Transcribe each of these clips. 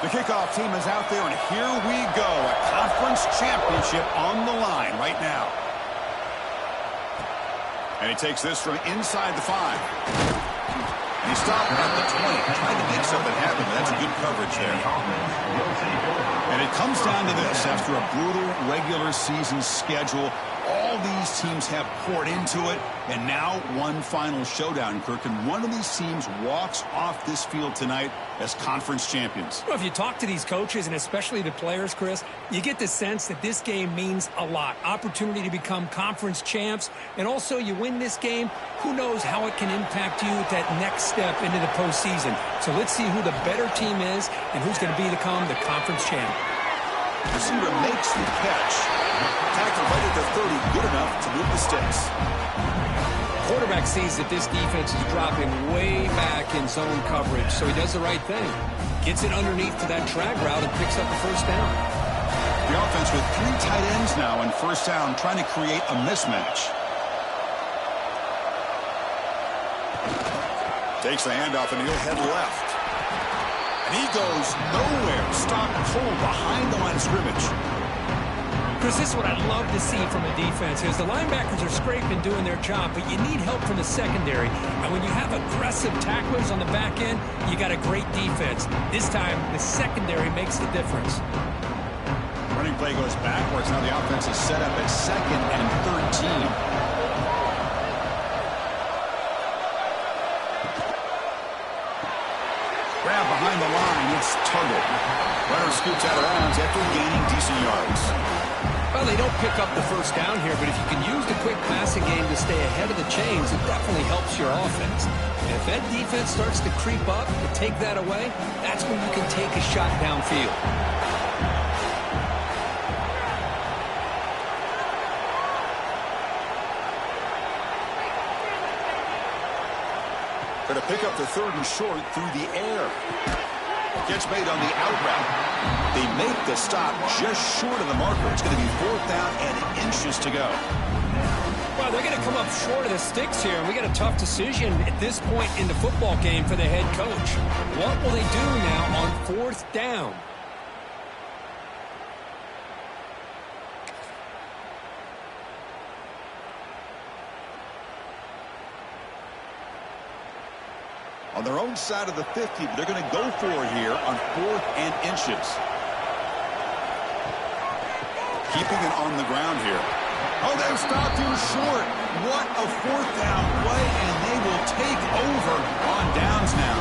The kickoff team is out there, and here we go. A conference championship on the line right now. And he takes this from inside the 5. And he stopped at the 20, trying to make something happen, but that's a good coverage there. And it comes down to this. After a brutal regular season schedule, all these teams have poured into it, and now one final showdown, Kirk, and one of these teams walks off this field tonight as conference champions. Well, if you talk to these coaches, and especially the players, Chris, you get the sense that this game means a lot. Opportunity to become conference champs, and also you win this game, who knows how it can impact you at that next step into the postseason. So let's see who the better team is and who's going to become the conference champ. Receiver makes the catch. Tackle right at the 30, good enough to move the sticks. Quarterback sees that this defense is dropping way back in zone coverage, so he does the right thing. Gets it underneath to that drag route and picks up a first down. The offense with 3 tight ends now in first down, trying to create a mismatch. Takes the handoff and he'll head left. And he goes nowhere. Stopped cold behind the line of scrimmage. Chris, this is what I love to see from a defense is the linebackers are scraping, doing their job, but you need help from the secondary. And when you have aggressive tacklers on the back end, you got a great defense. This time, the secondary makes the difference. Running play goes backwards. Now the offense is set up at 2nd and 13. Grab behind the line. It's Tuggle. Runner scoots out of bounds after gaining decent yards. Well, they don't pick up the first down here, but if you can use the quick passing game to stay ahead of the chains, it definitely helps your offense. And if that defense starts to creep up and take that away, that's when you can take a shot downfield. Going to pick up the 3rd and short through the air. Gets made on the out route. They make the stop just short of the marker. It's going to be 4th down and inches to go. Well, they're going to come up short of the sticks here, and we got a tough decision at this point in the football game for the head coach. What will they do now on 4th down? On their own side of the 50, but they're going to go for it here on 4th and inches. Keeping it on the ground here. Oh, they've stopped him short. What a 4th down play, and they will take over on downs now.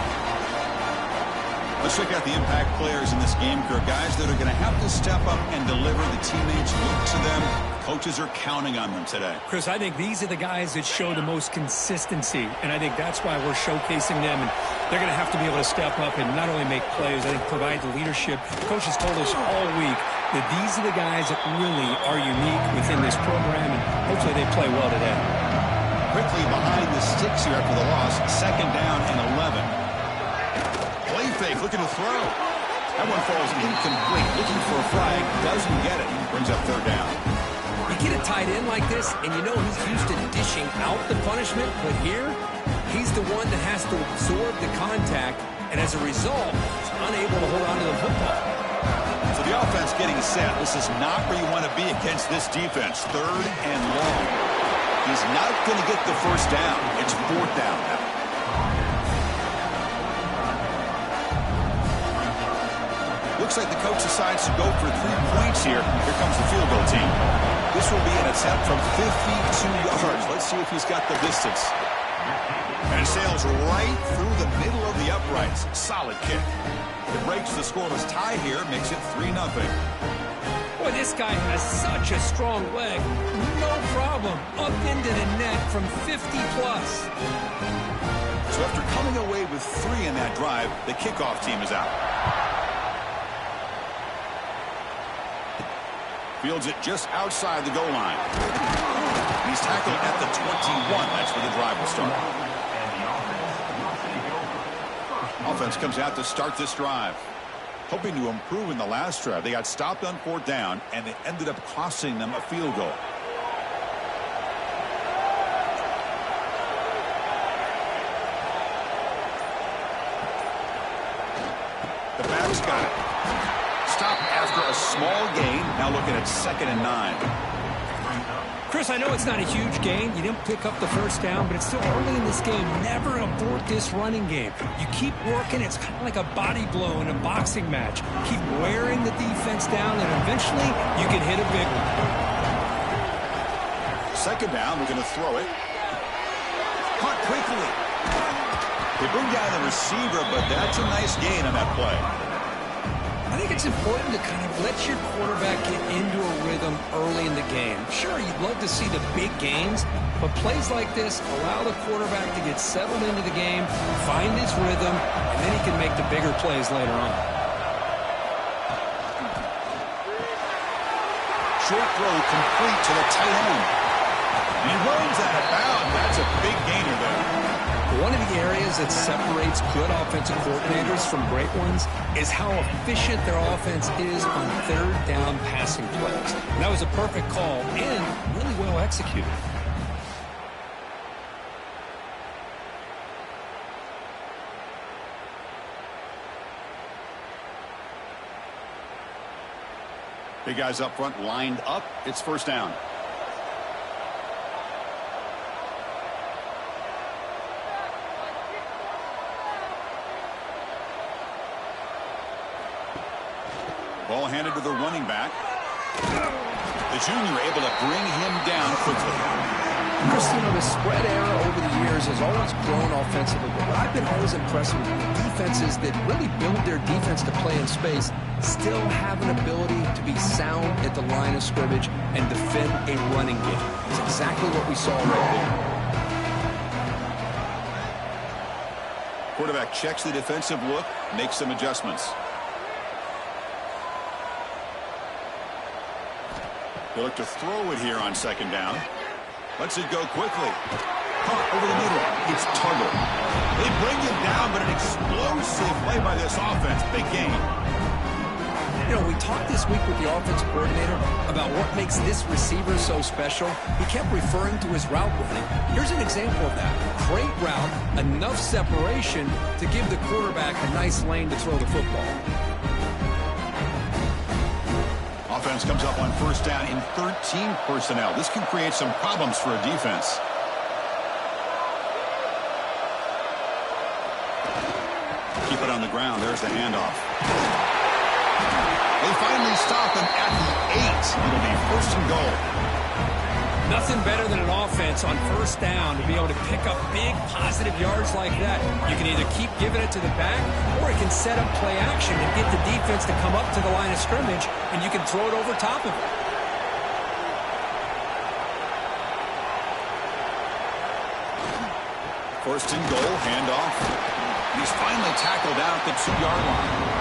Let's check out the impact players in this game, Kirk. Guys that are going to have to step up and deliver. The teammates look to them. Coaches are counting on them today. Chris, I think these are the guys that show the most consistency, and I think that's why we're showcasing them. And they're going to have to be able to step up and not only make plays, I think provide the leadership. Coaches told us all week that these are the guys that really are unique within this program, and hopefully they play well today. Quickly behind the sticks here after the loss. 2nd down and 11. Play fake, looking to throw. That one falls incomplete. Looking for a flag, doesn't get it. Brings up 3rd down. You get a tight end like this, and you know he's used to dishing out the punishment, but here, he's the one that has to absorb the contact, and as a result, he's unable to hold on to the football. So the offense getting set. This is not where you want to be against this defense. 3rd and long. He's not going to get the first down. It's 4th down now. Looks like the coach decides to go for 3 points here. Here comes the field goal team. This will be an attempt from 52 yards. Let's see if he's got the distance. And it sails right through the middle of the uprights. Solid kick. It breaks the scoreless tie here, makes it 3-0. Boy, this guy has such a strong leg. No problem. Up into the net from 50+. So after coming away with 3 in that drive, the kickoff team is out. Fields it just outside the goal line. He's tackled at the 21. That's where the drive will start. Offense comes out to start this drive. Hoping to improve in the last drive. They got stopped on 4th down, and it ended up costing them a field goal. The back's got it. A small gain. Now looking at 2nd and 9. Chris, I know it's not a huge gain. You didn't pick up the first down, but it's still early in this game. Never abort this running game. You keep working. It's kind of like a body blow in a boxing match. Keep wearing the defense down, and eventually you can hit a big one. 2nd down. We're going to throw it. Caught quickly. They bring down the receiver, but that's a nice gain on that play. I think it's important to kind of let your quarterback get into a rhythm early in the game. Sure, you'd love to see the big gains, but plays like this allow the quarterback to get settled into the game, find his rhythm, and then he can make the bigger plays later on. Short throw complete to the tight end. And he runs out of bounds. That's a big gainer there. One of the areas that separates good offensive coordinators from great ones is how efficient their offense is on 3rd down passing plays. And that was a perfect call and really well executed. Big guys up front lined up. It's 1st down. Ball handed to the running back. The junior able to bring him down quickly. Chris, you know, the spread era over the years has always grown offensively, but what I've been always impressed with defenses that really build their defense to play in space still have an ability to be sound at the line of scrimmage and defend a running game. It's exactly what we saw right there. Quarterback checks the defensive look, makes some adjustments. They look to throw it here on 2nd down. Lets it go quickly. Caught over the middle. It's Tuggle. They bring him down, but an explosive play by this offense. Big game. You know, we talked this week with the offensive coordinator about what makes this receiver so special. He kept referring to his route running. Here's an example of that. Great route, enough separation to give the quarterback a nice lane to throw the football. Offense comes up on 1st down in 13 personnel. This can create some problems for a defense. Keep it on the ground. There's the handoff. They finally stop him at the 8. It'll be 1st and goal. Nothing better than an offense on 1st down to be able to pick up big positive yards like that. You can either keep giving it to the back, or it can set up play action and get the defense to come up to the line of scrimmage, and you can throw it over top of it. 1st and goal, handoff. He's finally tackled out the 2-yard line.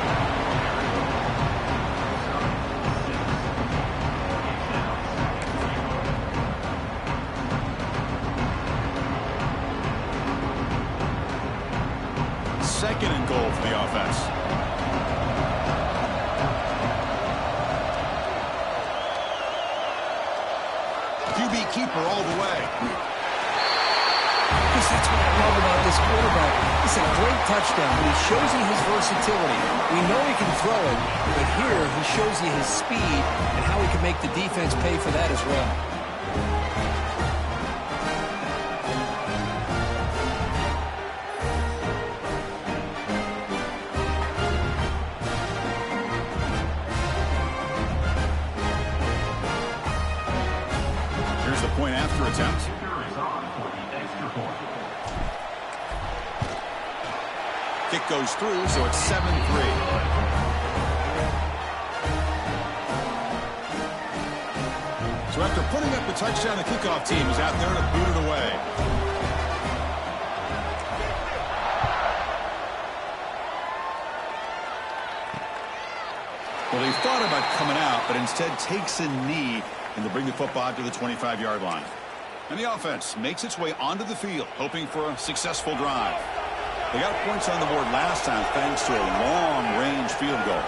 Second and goal for the offense. QB keeper all the way. Because that's what I love about this quarterback. It's a great touchdown, but he shows you his versatility. We know he can throw it, but here he shows you his speed and how he can make the defense pay for that as well. Point after attempt. Kick goes through, so it's 7-3. So after putting up the touchdown, the kickoff team is out there to boot it away. Well, he thought about coming out, but instead takes a knee, and they'll bring the football out to the 25-yard line. And the offense makes its way onto the field, hoping for a successful drive. They got points on the board last time thanks to a long-range field goal.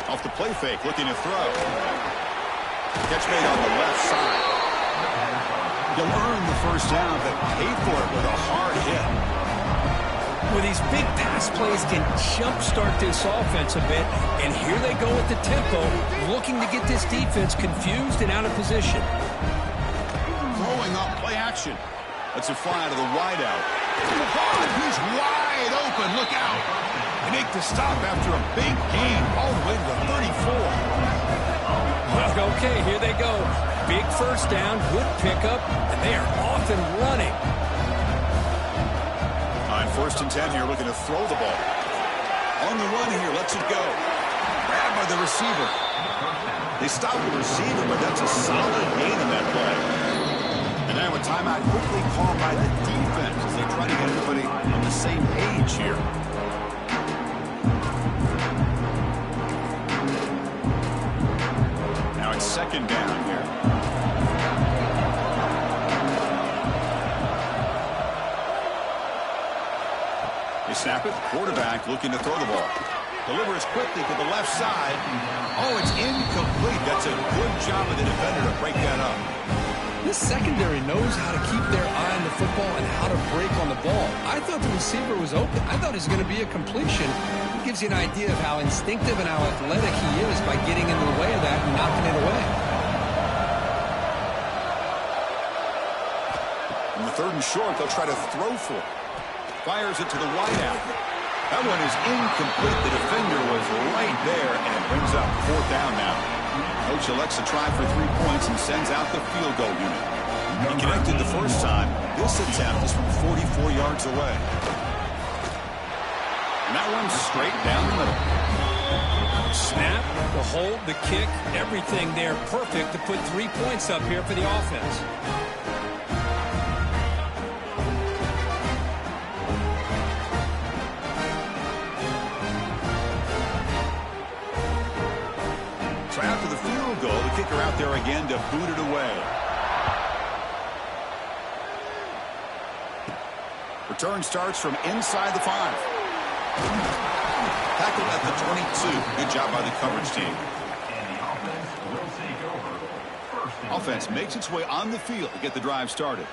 Off the play fake, looking to throw. Catch made on the left side. He'll earn the 1st down, but pay for it with a hard hit. Well, these big pass plays can jumpstart this offense a bit, and here they go with the tempo, looking to get this defense confused and out of position. Throwing up play action. Let's it fly to the wideout. Oh, he's wide open. Look out. They make the stop after a big gain all the way to the 34. Well, okay, here they go. Big first down, good pickup, and they are off and running. On 1st and 10 here, looking to throw the ball. On the run here, lets it go. Grabbed by the receiver. They stop the receiver, but that's a solid gain in that play. And now a timeout quickly called by the defense as they try to get everybody on the same page here. Now it's second down here. They snap it. Quarterback looking to throw the ball. Delivers quickly to the left side. Oh, it's incomplete. That's a good job of the defender to break that up. This secondary knows how to keep their eye on the football and how to break on the ball. I thought the receiver was open. I thought it was going to be a completion. It gives you an idea of how instinctive and how athletic he is by getting into the way of that and knocking it away. In the 3rd and short, they'll try to throw for it. Fires it to the wideout. That one is incomplete. The defender was right there, and it brings up 4th down now. Coach elects to try for 3 points and sends out the field goal unit. He connected the first time. This attempt is from 44 yards away. And that one's straight down the middle. Snap, the hold, the kick, everything there perfect to put 3 points up here for the offense. So after the field goal, the kicker out there again to boot it away. Return starts from inside the 5. Tackled at the 22. Good job by the coverage team. Offense makes its way on the field to get the drive started.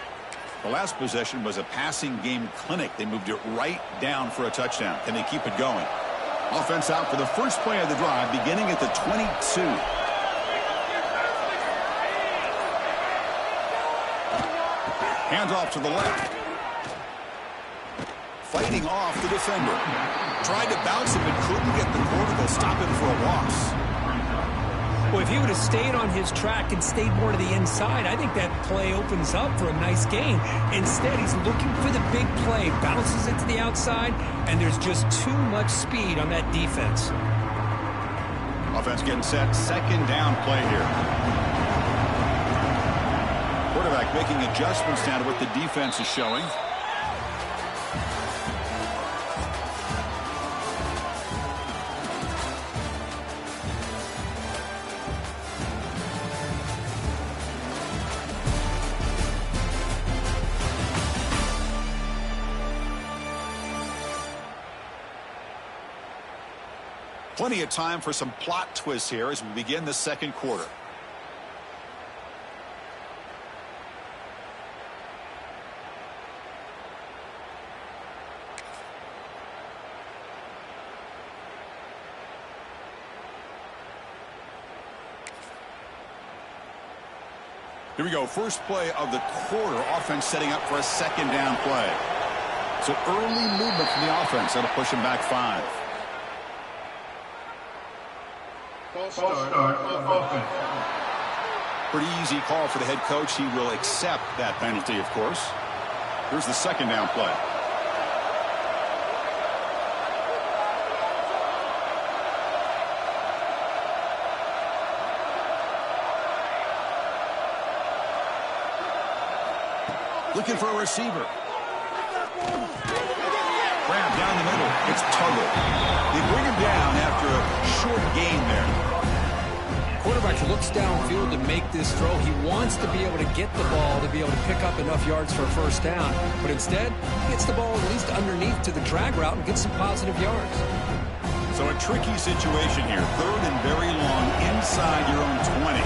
The last possession was a passing game clinic. They moved it right down for a touchdown. Can they keep it going? Offense out for the first play of the drive, beginning at the 22. Hands off to the left. Fighting off the defender. Tried to bounce him but couldn't get the corner to stop him for a loss. Well, if he would have stayed on his track and stayed more to the inside, I think that play opens up for a nice gain. Instead, he's looking for the big play, bounces it to the outside, and there's just too much speed on that defense. Offense getting set. Second down play here. Quarterback making adjustments down to what the defense is showing. Plenty of time for some plot twists here as we begin the second quarter. Here we go. First play of the quarter. Offense setting up for a second down play. So early movement from the offense. That'll push him back 5. Pretty easy call for the head coach. He will accept that penalty, of course. Here's the second down play. Looking for a receiver. Grab down the middle. It's Tuggle. They bring him down after a short gain there. Quarterback looks downfield to make this throw. He wants to be able to get the ball to be able to pick up enough yards for a first down. But instead, he gets the ball at least underneath to the drag route and gets some positive yards. So a tricky situation here. 3rd and very long inside your own 20.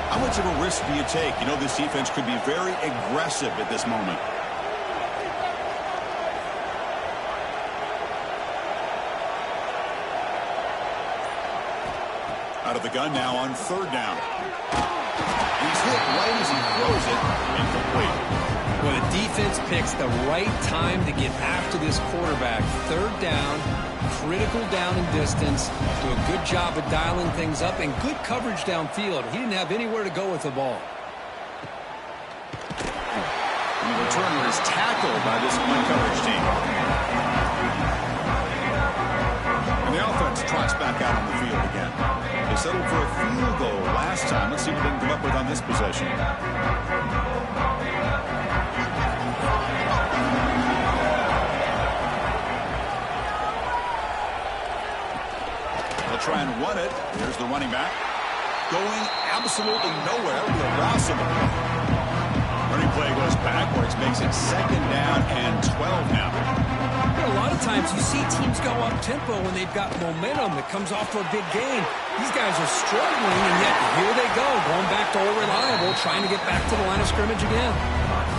How much of a risk do you take? You know, this defense could be very aggressive at this moment. Out of the gun now on 3rd down. He's hit right as he throws it. Incomplete. Well, the defense picks the right time to get after this quarterback. 3rd down, critical down and distance. Do a good job of dialing things up and good coverage downfield. He didn't have anywhere to go with the ball. And the returner is tackled by this one coverage team. And the offense trots back out on the field again. They settled for a field goal last time. Let's see what they can come up with on this possession. They'll try and run it. Here's the running back. Going absolutely nowhere. We'll rouse him. Running play goes backwards, makes it 2nd down and 12 now. A lot of times you see teams go up-tempo when they've got momentum that comes off for a big gain. These guys are struggling, and yet here they go, going back to old reliable, trying to get back to the line of scrimmage again.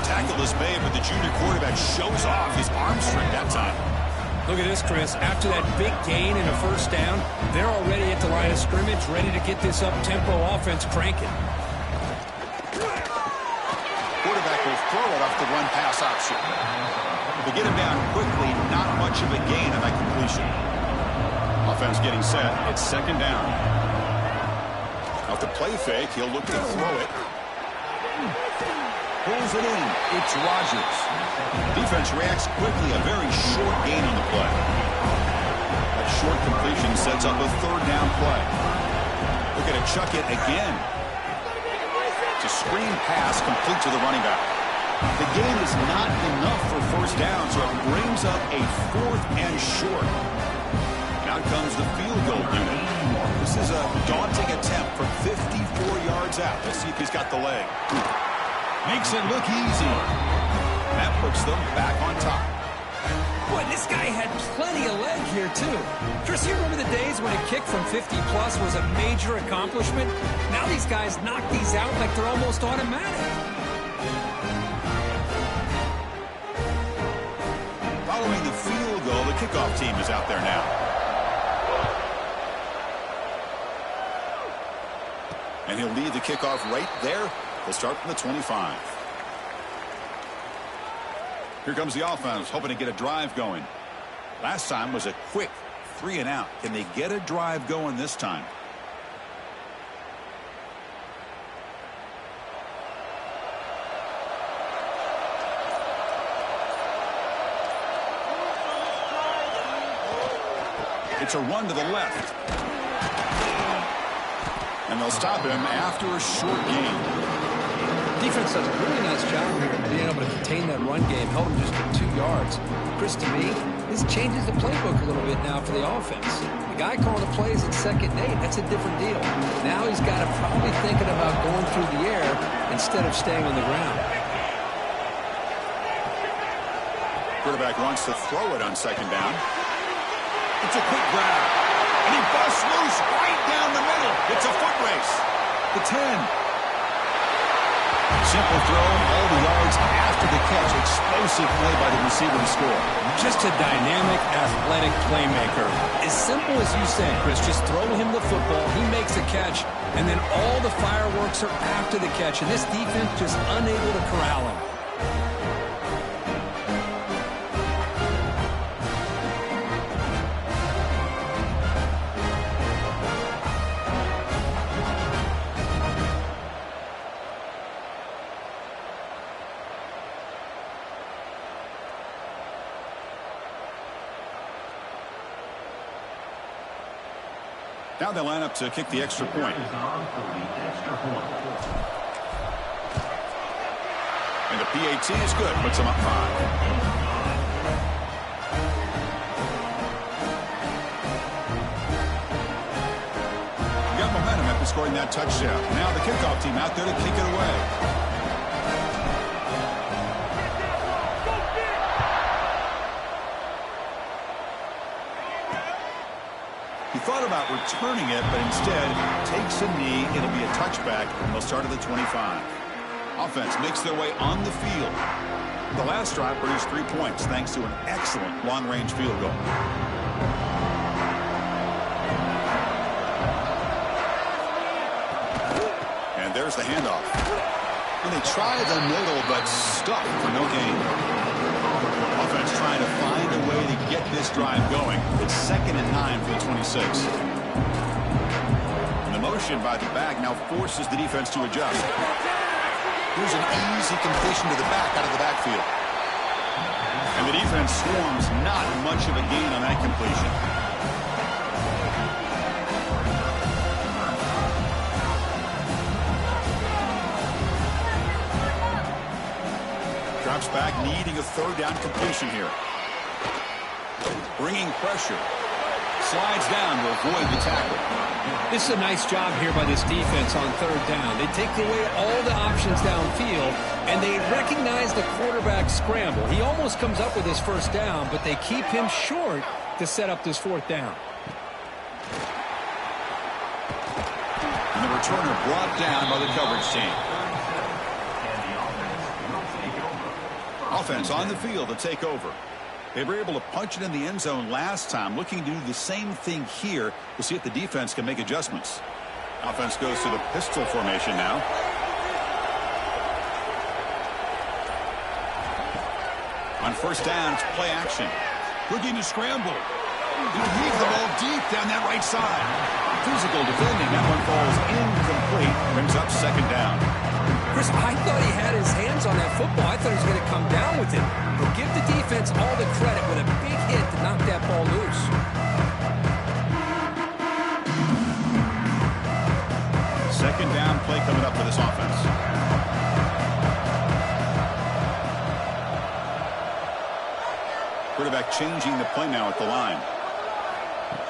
Tackle is made, but the junior quarterback shows off his arm strength that time. Look at this, Chris. After that big gain and a 1st down, they're already at the line of scrimmage, ready to get this up-tempo offense cranking. Quarterback will throw it off the run-pass option. To get him down quickly, not much of a gain on that completion. Offense getting set. It's 2nd down. Off the play fake, he'll look to throw it. Pulls it in. It's Rodgers. Defense reacts quickly. A very short gain on the play. That short completion sets up a 3rd down play. Look at it, chuck it again. It's a screen pass complete to the running back. The gain is not enough for 1st down, so it brings up a 4th and short. Now comes the field goal unit. This is a daunting attempt from 54 yards out. Let's see if he's got the leg. Makes it look easy. That puts them back on top. Boy, this guy had plenty of leg here, too. Chris, you remember the days when a kick from 50-plus was a major accomplishment? Now these guys knock these out like they're almost automatic. Following the field goal, the kickoff team is out there now. And he'll lead the kickoff right there. He'll start from the 25. Here comes the offense, hoping to get a drive going. Last time was a quick 3 and out. Can they get a drive going this time? It's a run to the left. And they'll stop him after a short gain. Defense does a really nice job here of being able to contain that run game, held him just for 2 yards. Chris, to me, this changes the playbook a little bit now for the offense. The guy calling the plays at 2nd and 8, that's a different deal. Now he's got to probably thinking about going through the air instead of staying on the ground. Quarterback wants to throw it on 2nd down. It's a quick grab. And he busts loose right down the middle. It's a foot race. The 10. Simple throw, all the yards after the catch. Explosive play by the receiver to score. Just a dynamic, athletic playmaker. As simple as you said, Chris, just throw him the football, he makes a catch, and then all the fireworks are after the catch, and this defense just unable to corral him. Now they line up to kick the extra point. And the PAT is good. Puts them up 5. Got momentum after scoring that touchdown. Now the kickoff team out there to kick it away. He thought about returning it, but instead takes a knee. It'll be a touchback, and they'll start at the 25. Offense makes their way on the field. The last drive produced 3 points thanks to an excellent long-range field goal. There's the handoff. And they try the middle, but stuck for no gain. Offense trying to find a way to get this drive going. It's 2nd and 9 for the 26. And the motion by the back now forces the defense to adjust. Here's an easy completion to the back out of the backfield. And the defense swarms, not much of a gain on that completion. Drops back, needing a 3rd down completion here. Bringing pressure. Slides down to avoid the tackle. This is a nice job here by this defense on 3rd down. They take away all the options downfield, and they recognize the quarterback scramble. He almost comes up with his 1st down, but they keep him short to set up this 4th down. And the returner brought down by the coverage team. Offense on the field to take over. They were able to punch it in the end zone last time, looking to do the same thing here to see if the defense can make adjustments. Offense goes to the pistol formation now. On 1st down, it's play action. Looking to scramble. He leaves the ball deep down that right side. Physical defending. That one falls incomplete. Brings up 2nd down. Chris, I thought he had his hands on that football. I thought he was going to come down with it. But give the defense all the credit with a big hit to knock that ball loose. 2nd down play coming up for this offense. Quarterback changing the play now at the line.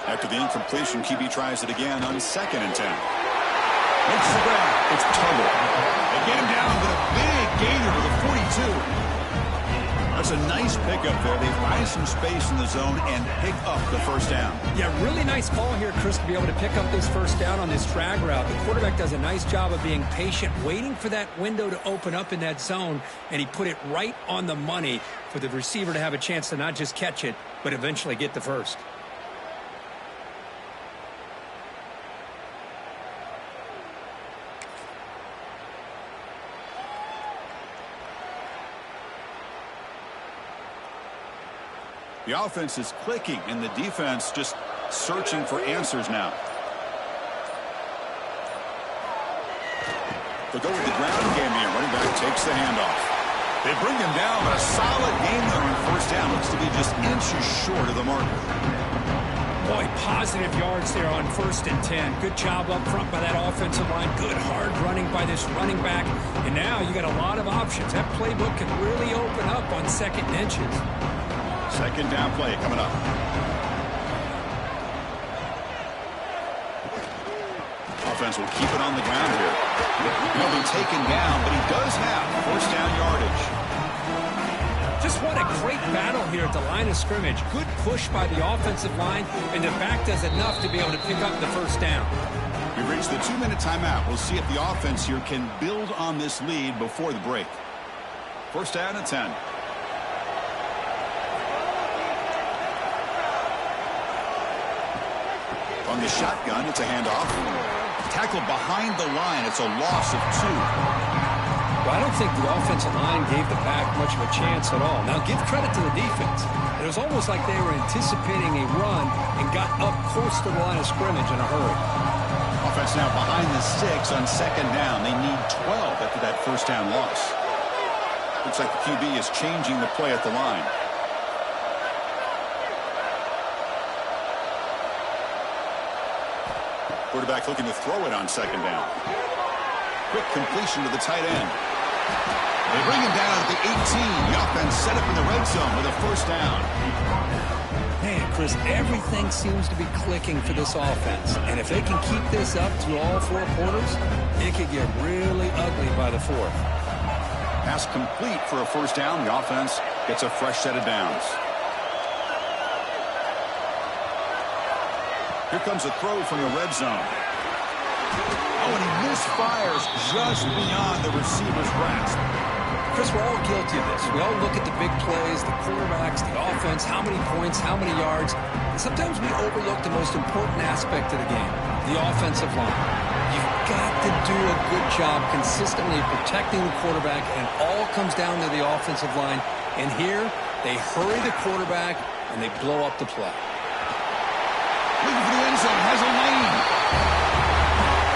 After the incompletion, QB tries it again on 2nd and 10. Makes the grab. It's Tuttle. They get him down with a big gainer to the 42. That's a nice pickup there. They find some space in the zone and pick up the 1st down. Yeah, really nice call here, Chris, to be able to pick up this 1st down on this drag route. The quarterback does a nice job of being patient, waiting for that window to open up in that zone, and he put it right on the money for the receiver to have a chance to not just catch it, but eventually get the 1st. The offense is clicking, and the defense just searching for answers now. They'll go with the ground game here. Running back takes the handoff. They bring him down, but a solid game there on 1st down. Looks to be just inches short of the marker. Boy, positive yards there on 1st and 10. Good job up front by that offensive line. Good hard running by this running back. And now you got a lot of options. That playbook can really open up on 2nd and inches. 2nd down play coming up. Offense will keep it on the ground here. He'll be taken down, but he does have 1st down yardage. Just what a great battle here at the line of scrimmage. Good push by the offensive line, and the back does enough to be able to pick up the 1st down. We've reached the 2-minute timeout. We'll see if the offense here can build on this lead before the break. 1st down and 10. On the shotgun, it's a handoff. Tackled behind the line. It's a loss of 2. Well, I don't think the offensive line gave the back much of a chance at all. Now, give credit to the defense. It was almost like they were anticipating a run and got up close to the line of scrimmage in a hurry. Offense now behind the 6 on 2nd down. They need 12 after that 1st down loss. Looks like the QB is changing the play at the line. Quarterback looking to throw it on 2nd down. Quick completion to the tight end. They bring him down at the 18. The offense set up in the red zone with a 1st down. Man, Chris, everything seems to be clicking for this offense. And if they can keep this up through all 4 quarters, it could get really ugly by the 4th. Pass complete for a 1st down. The offense gets a fresh set of downs. Here comes a throw from the red zone. Oh, and he misfires just beyond the receiver's grasp. Chris, we're all guilty of this. We all look at the big plays, the quarterbacks, the offense, how many points, how many yards. And sometimes we overlook the most important aspect of the game, the offensive line. You've got to do a good job consistently protecting the quarterback, and it all comes down to the offensive line. And here, they hurry the quarterback, and they blow up the play. Looking for the end zone, has a lane.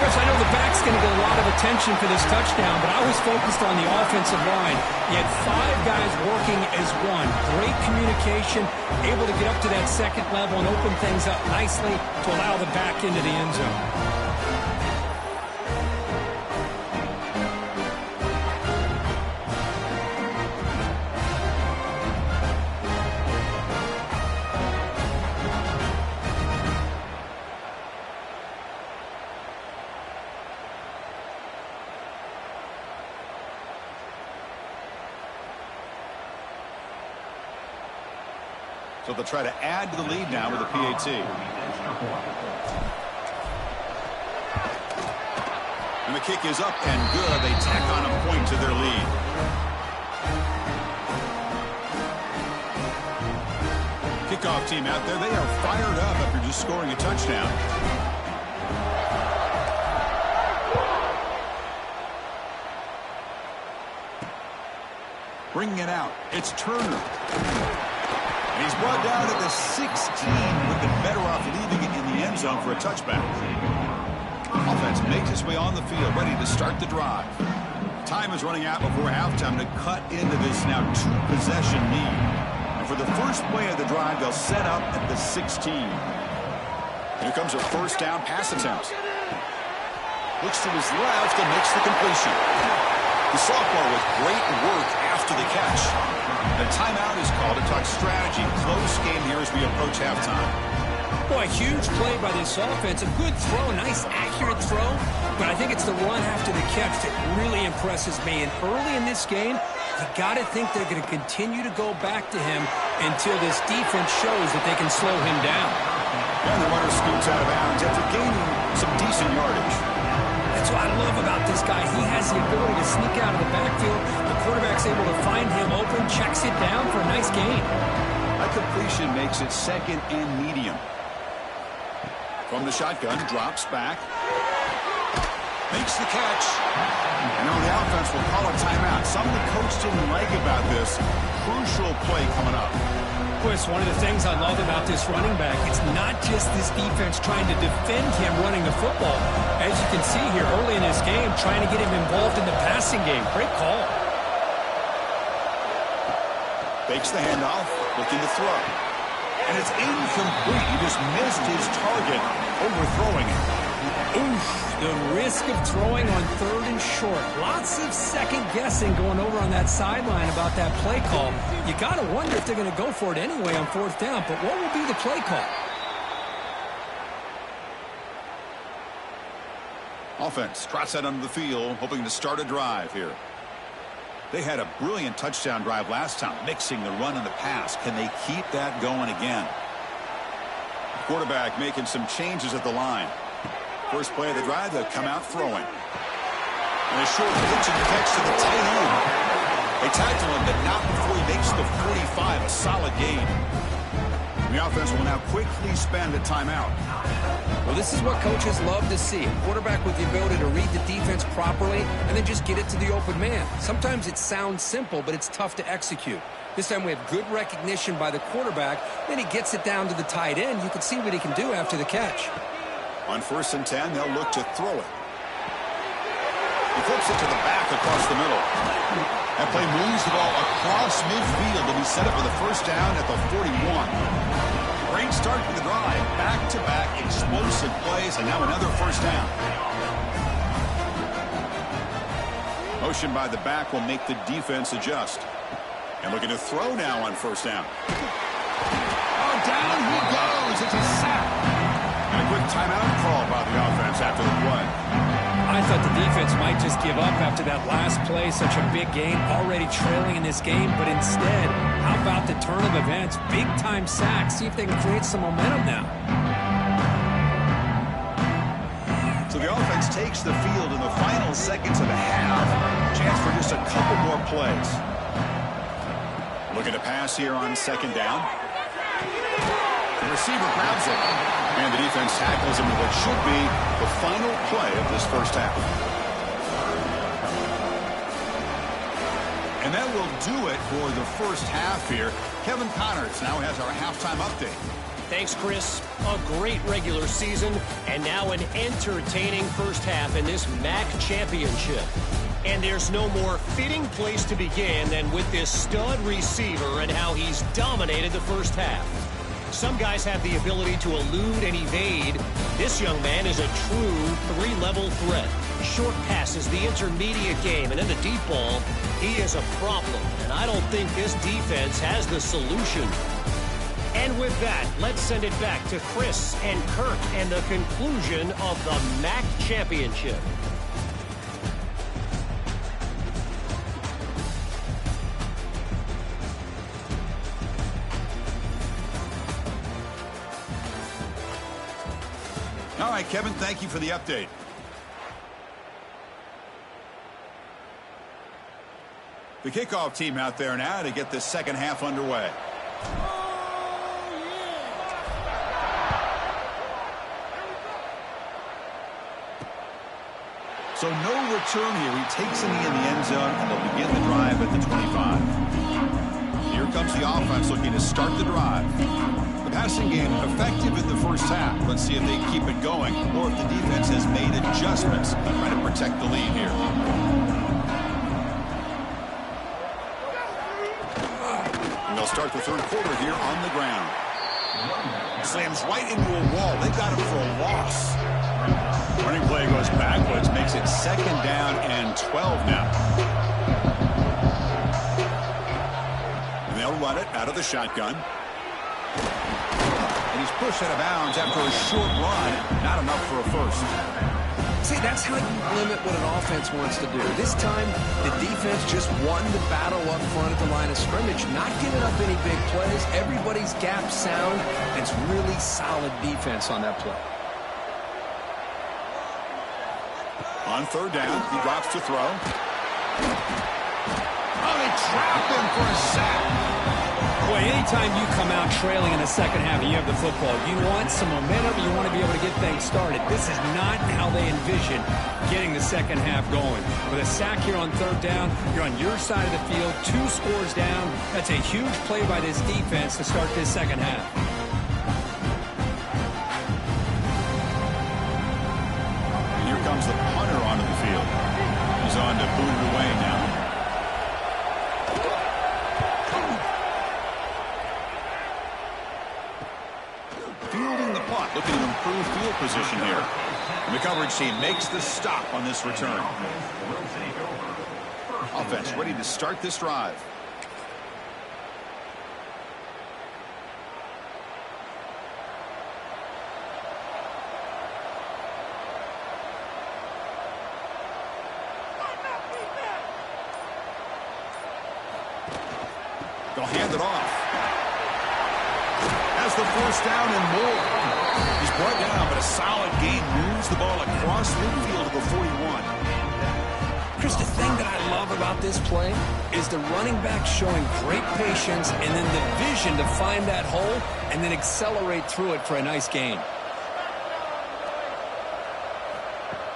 Chris, I know the back's going to get a lot of attention for this touchdown, but I was focused on the offensive line. He had 5 guys working as one. Great communication, able to get up to that second level and open things up nicely to allow the back into the end zone. So they'll try to add to the lead now with a PAT. And the kick is up and good. They tack on a point to their lead. Kickoff team out there. They are fired up after just scoring a touchdown. Bringing it out. It's Turner. And he's brought down at the 16. Would have been better off leaving it in the end zone for a touchback. Offense makes its way on the field, ready to start the drive. Time is running out before halftime to cut into this now 2-possession lead. And for the first play of the drive, they'll set up at the 16. Here comes a first down pass attempt. Looks to his left and makes the completion. The sophomore with great work after the catch. The timeout is called to talk strategy. Close game here as we approach halftime. Boy, huge play by this offense. A good throw, nice accurate throw. But I think it's the run after the catch that really impresses me. And early in this game, you got to think they're going to continue to go back to him until this defense shows that they can slow him down. And the runner scoots out of bounds after gaining some decent yardage. That's what I love about this guy. He has the ability to sneak out of the backfield. The quarterback's able to find him open, checks it down for a nice gain. That completion makes it second and medium. From the shotgun, drops back. Makes the catch. And now the offense will call a timeout. Something the coach didn't like about this. Crucial play coming up. Chris, one of the things I love about this running back, it's not just this defense trying to defend him running the football. As you can see here early in this game, trying to get him involved in the passing game. Great call. Fakes the handoff, looking to throw. And it's incomplete. He just missed his target, overthrowing it. Oof, the risk of throwing on 3rd and short. Lots of second guessing going over on that sideline about that play call. You got to wonder if they're going to go for it anyway on 4th down, but what will be the play call? Offense trots out onto the field, hoping to start a drive here. They had a brilliant touchdown drive last time, mixing the run and the pass. Can they keep that going again? Quarterback making some changes at the line. First play of the drive, they'll come out throwing. And a short pitch and catch to the tight end. They tackle him, but not before he makes the 45, a solid gain. The offense will now quickly spend a timeout. Well, this is what coaches love to see. A quarterback with the ability to read the defense properly and then just get it to the open man. Sometimes it sounds simple, but it's tough to execute. This time we have good recognition by the quarterback. Then he gets it down to the tight end. You can see what he can do after the catch. On 1st and 10, they'll look to throw it. He flips it to the back across the middle. That play moves the ball across midfield and he set up for the first down at the 41. Great start for the drive. Back-to-back explosive plays and now another first down. Motion by the back will make the defense adjust. And looking to throw now on 1st down. Oh, down he goes. It's a sack. And a quick timeout call by the offense after the play. I thought the defense might just give up after that last play. Such a big game, already trailing in this game. But instead, how about the turn of events? Big-time sack. See if they can create some momentum now. So the offense takes the field in the final seconds of the half. Chance for just a couple more plays. Looking to pass here on 2nd down. The receiver grabs it. And the defense tackles him with what should be the final play of this first half. And that will do it for the first half here. Kevin Connors now has our halftime update. Thanks, Chris. A great regular season, and now an entertaining first half in this MAC championship. And there's no more fitting place to begin than with this stud receiver and how he's dominated the first half. Some guys have the ability to elude and evade. This young man is a true three-level threat. Short passes, the intermediate game, and then the deep ball. He is a problem, and I don't think this defense has the solution. And with that, let's send it back to Chris and Kirk and the conclusion of the MAC championship. All right, Kevin, thank you for the update. The kickoff team out there now to get this second half underway. So no return here. He takes a knee in the end zone, and they'll begin the drive at the 25. Here comes the offense looking to start the drive. The passing game effective in the first half. Let's see if they keep it going or if the defense has made adjustments to try to protect the lead here. And they'll start the third quarter here on the ground. Slams right into a wall. They got him for a loss. Running play goes backwards, makes it second down and 12 now. And they'll run it out of the shotgun. And he's pushed out of bounds after a short run. Not enough for a first. See, that's how you limit what an offense wants to do. This time, the defense just won the battle up front at the line of scrimmage, not giving up any big plays. Everybody's gap sound. It's really solid defense on that play. On third down, he drops to throw. Oh, they trapped him for a sack. Boy, anytime you come out trailing in the second half and you have the football, you want some momentum, you want to be able to get things started. This is not how they envision getting the second half going. With a sack here on third down, you're on your side of the field, 2 scores down. That's a huge play by this defense to start this second half. And here comes the punter onto the field. He's on to boot it away now. Looking to improve field position here. And the coverage team makes the stop on this return. Offense ready to start this drive. They'll hand it off. Has the first down and more. He's brought down, but a solid gain moves the ball across midfield to the 41. Chris, the thing that I love about this play is the running back showing great patience and then the vision to find that hole and then accelerate through it for a nice gain.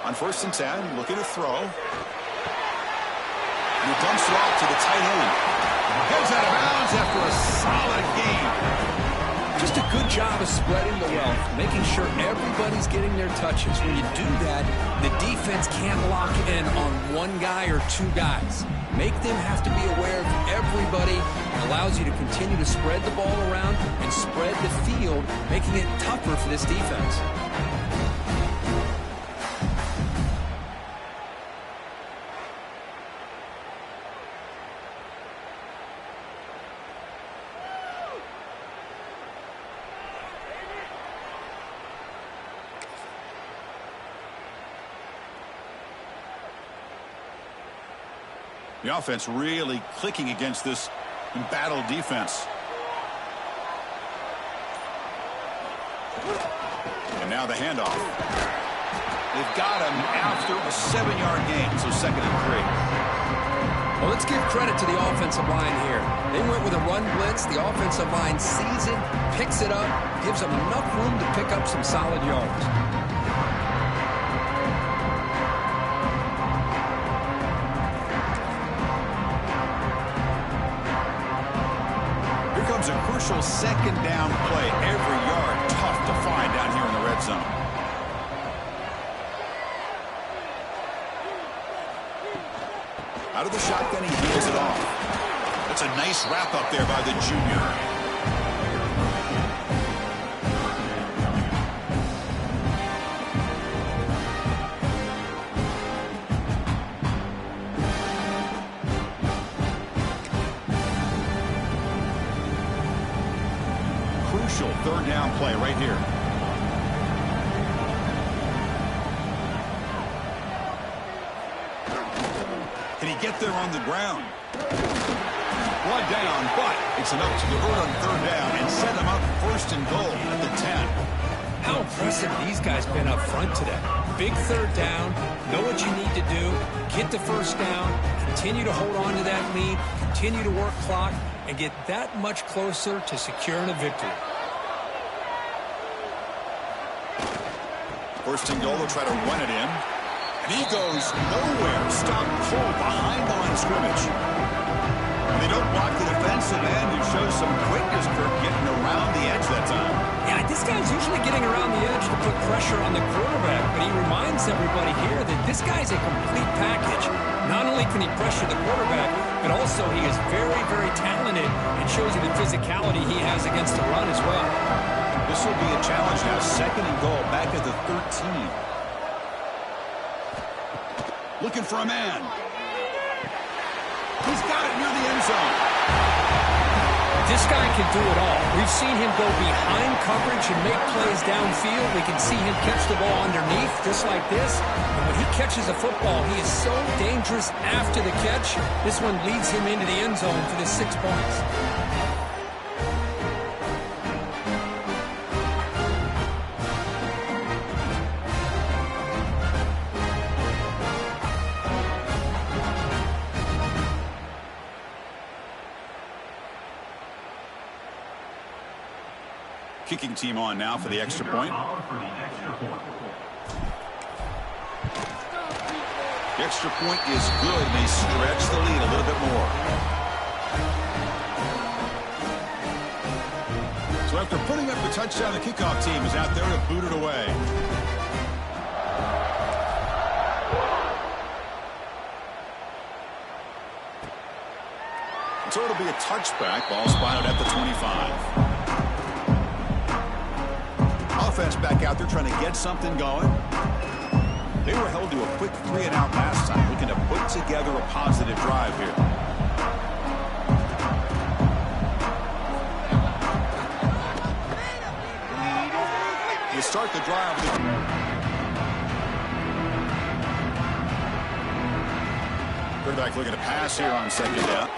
On 1st and 10, looking to throw. And he dumps it off to the tight end. Heads out of bounds after a solid gain. Just a good job of spreading the wealth, making sure everybody's getting their touches. When you do that, the defense can't lock in on one guy or 2 guys. Make them have to be aware of everybody. It allows you to continue to spread the ball around and spread the field, making it tougher for this defense. The offense really clicking against this embattled defense. And now the handoff. They've got him after a 7-yard gain, so 2nd and 3. Well, let's give credit to the offensive line here. They went with a run blitz. The offensive line sees it, picks it up, gives them enough room to pick up some solid yards. Here comes a crucial second down play. Every yard tough to find down here in the red zone. Out of the shotgun, he deals it off. That's a nice wrap up there by the junior. Crucial third down play right here. Can he get there on the ground? One down, but it's enough to convert on third down and set him up 1st and goal at the 10. How impressive these guys been up front today. Big third down, know what you need to do, get the first down, continue to hold on to that lead, continue to work clock, and get that much closer to securing a victory. 1st and goal, they'll try to run it in. And he goes nowhere. Stopped cold behind the line of scrimmage. And they don't block the defensive end, who shows some quickness, Kirk, getting around the edge that time. Yeah, this guy's usually getting around the edge to put pressure on the quarterback, but he reminds everybody here that this guy's a complete package. Not only can he pressure the quarterback, but also he is very, very talented and shows you the physicality he has against the run as well. This will be a challenge now. 2nd and goal, back at the 13. Looking for a man. He's got it near the end zone. This guy can do it all. We've seen him go behind coverage and make plays downfield. We can see him catch the ball underneath just like this. And when he catches a football, he is so dangerous after the catch. This one leads him into the end zone for the 6 points. Kicking team on now for the extra point. The extra point is good, and they stretch the lead a little bit more. So after putting up the touchdown, the kickoff team is out there to boot it away. So it'll be a touchback. Ball spotted at the 25. Offense back out there trying to get something going. They were held to a quick 3-and-out last time, looking to put together a positive drive here. You start the drive. Quarterback looking to pass here on 2nd down.